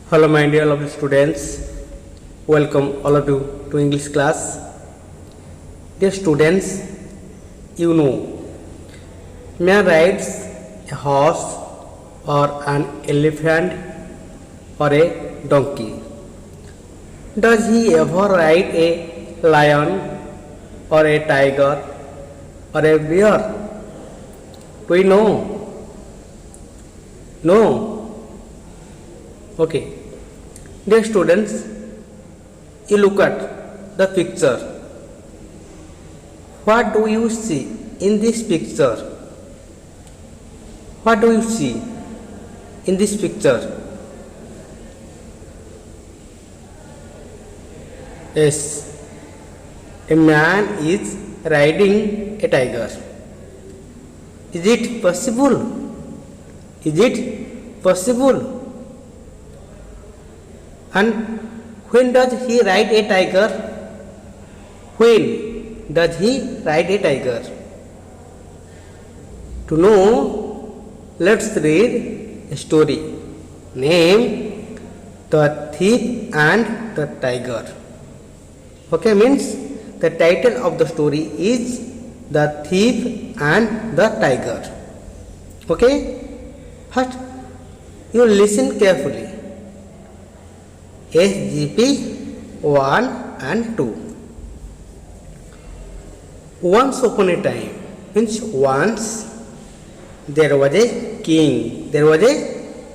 Hello my dear lovely students, welcome all of you to English class. Dear students, you know, man rides a horse or an elephant or a donkey. Does he ever ride a lion or a tiger or a bear? Do we know? No. Okay. Dear students, you look at the picture. What do you see in this picture? What do you see in this picture? Yes, a man is riding a tiger. Is it possible? Is it possible? And when does he ride a tiger? When does he ride a tiger? To know, let's read a story named The Thief and the Tiger. Okay, means the title of the story is The Thief and the Tiger. Okay, first you listen carefully. SGP 1 and 2. Once upon a time, means once there was a king. There was a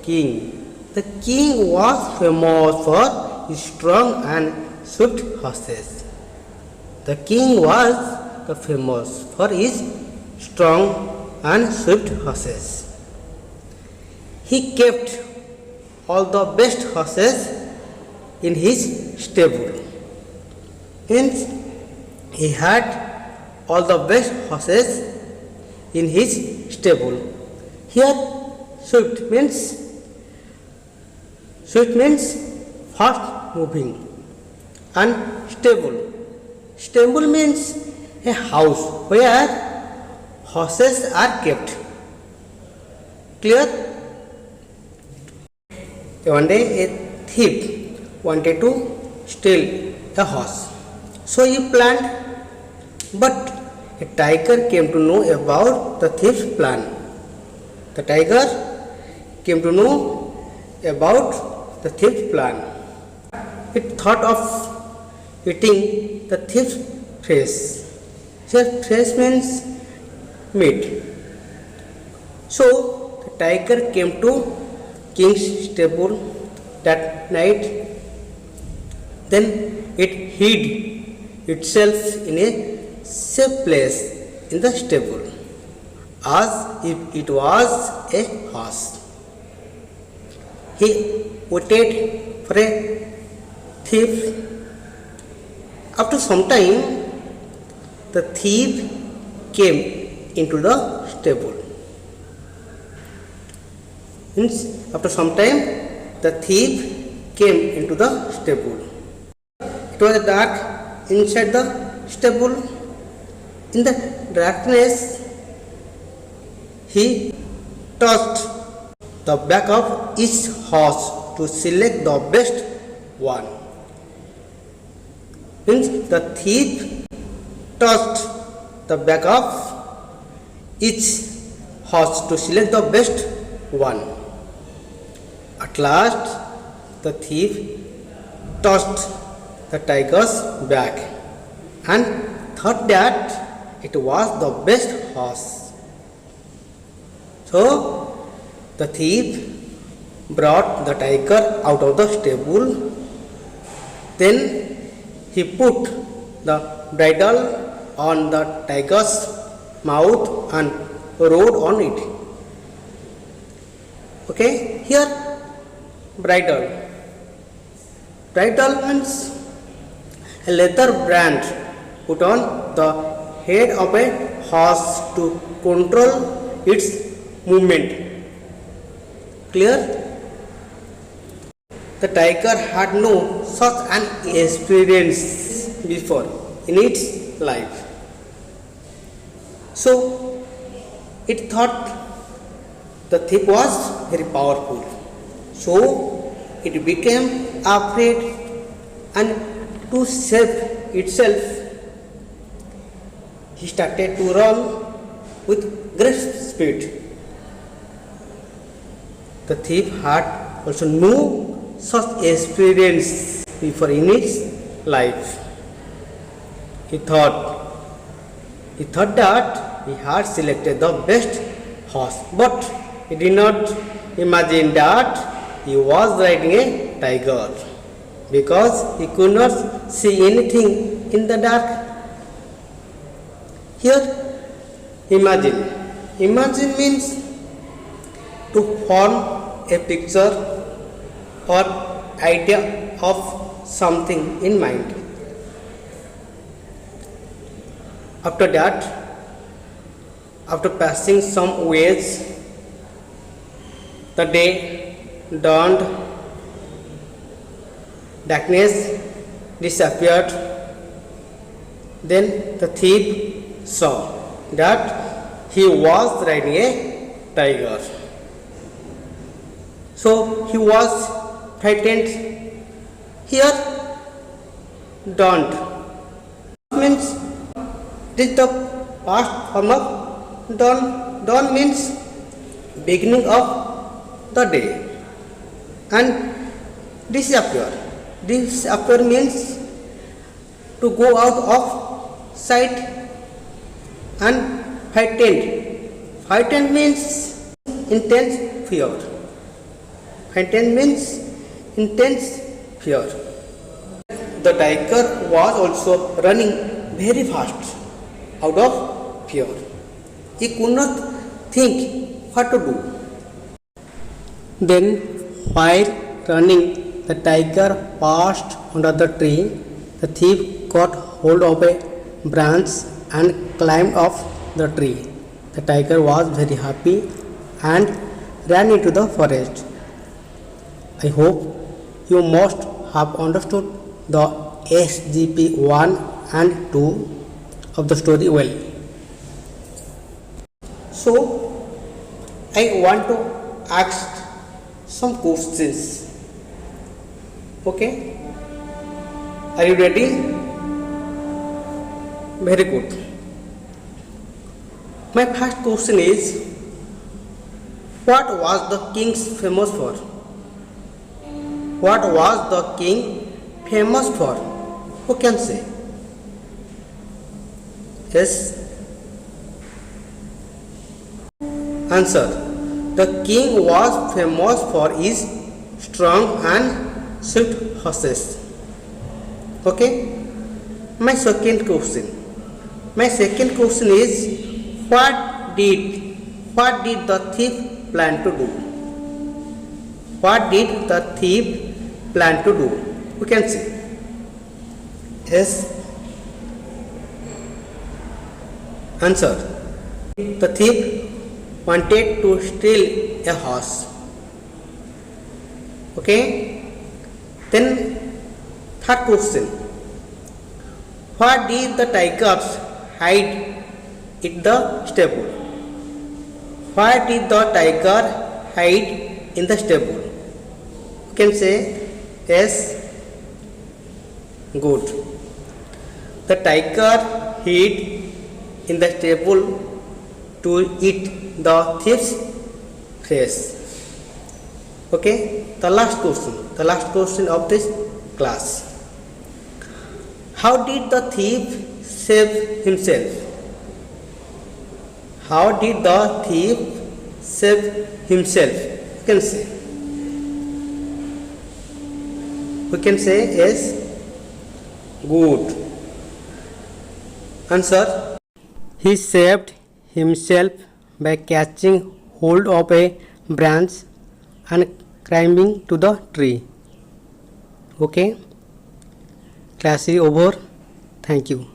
king. The king was famous for his strong and swift horses. The king was famous for his strong and swift horses. He kept all the best horses in his stable. Hence, he had all the best horses in his stable. Here, swift means fast moving, and stable. Stable means a house where horses are kept. Clear? One day, a thief wanted to steal a horse. So he planned, but a tiger came to know about the thief's plan. The tiger came to know about the thief's plan. It thought of eating the thief's flesh. Here, flesh means meat. So the tiger came to king's stable that night. Then it hid itself in a safe place in the stable, as if it was a horse. He waited for a thief. After some time, the thief came into the stable. Means after some time, the thief came into the stable. It was dark inside the stable. In the darkness, he touched the back of each horse to select the best one. Means the thief touched the back of each horse to select the best one. At last, the thief touched the tiger's back and thought that it was the best horse. So the thief brought the tiger out of the stable. Then he put the bridle on the tiger's mouth and rode on it. Okay, here bridle. Bridle means a leather band put on the head of a horse to control its movement. Clear? The tiger had no such an experience before in its life. So it thought the thief was very powerful. So it became afraid, and to save itself, he started to run with great speed. The thief had also no such experience before in his life. He thought that he had selected the best horse, but he did not imagine that he was riding a tiger, because he could not see anything in the dark. Here, imagine means to form a picture or idea of something in mind. After that, after passing some ways, the day dawned, darkness disappeared. Then the thief saw that he was riding a tiger. So he was frightened. Here, dawned means it is the past form of dawn. Dawn means beginning of the day. And disappear. Disappear means to go out of sight. And frightened. Frightened means intense fear. Frightened means intense fear. The tiger was also running very fast out of fear. He could not think what to do. Then, while running, the tiger passed under the tree. The thief got hold of a branch and climbed off the tree. The tiger was very happy and ran into the forest. I hope you must have understood the SGP 1 and 2 of the story well. So, I want to ask some questions. Okay? Are you ready? Very good. My first question is, what was the king famous for? What was the king famous for? Who can say? Yes. Answer. The king was famous for his strong and swift horses. Okay. My second question is, what did the thief plan to do? What did the thief plan to do? Who can say? Yes. Answer. The thief wanted to steal a horse. Okay. Then third question. What did the tigers hide in the stable? Why did the tiger hide in the stable? You can say yes. Good. The tiger hid in the stable to eat the thief's flesh. Okay. The last question of this class. How did the thief save himself? How did the thief save himself? You can say. We can say yes. Good. Answer. He saved himself by catching hold of a branch and climbing to the tree. Okay. Class is over. Thank you.